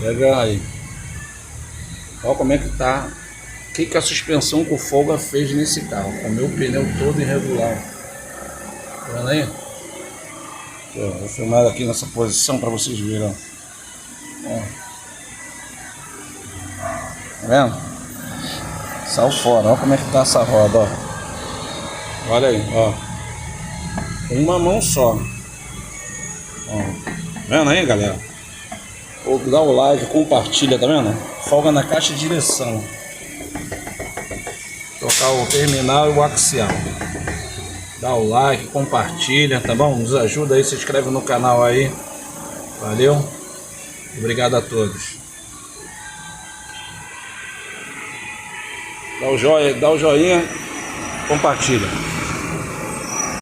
Pega aí. Olha como é que tá. O que a suspensão com folga fez nesse carro. Comeu o pneu todo irregular. Tá vendo aí? Aqui, ó, vou filmar aqui nessa posição para vocês verem. Ó. Tá vendo? Saiu fora. Olha como é que tá essa roda, ó. Olha aí, ó. Uma mão só. Ó. Tá vendo aí, galera? Dá o like, compartilha, tá vendo? Folga na caixa de direção. Trocar o terminal e o axial. Dá o like, compartilha, tá bom? Nos ajuda aí, se inscreve no canal aí. Valeu. Obrigado a todos. Dá o joinha, compartilha.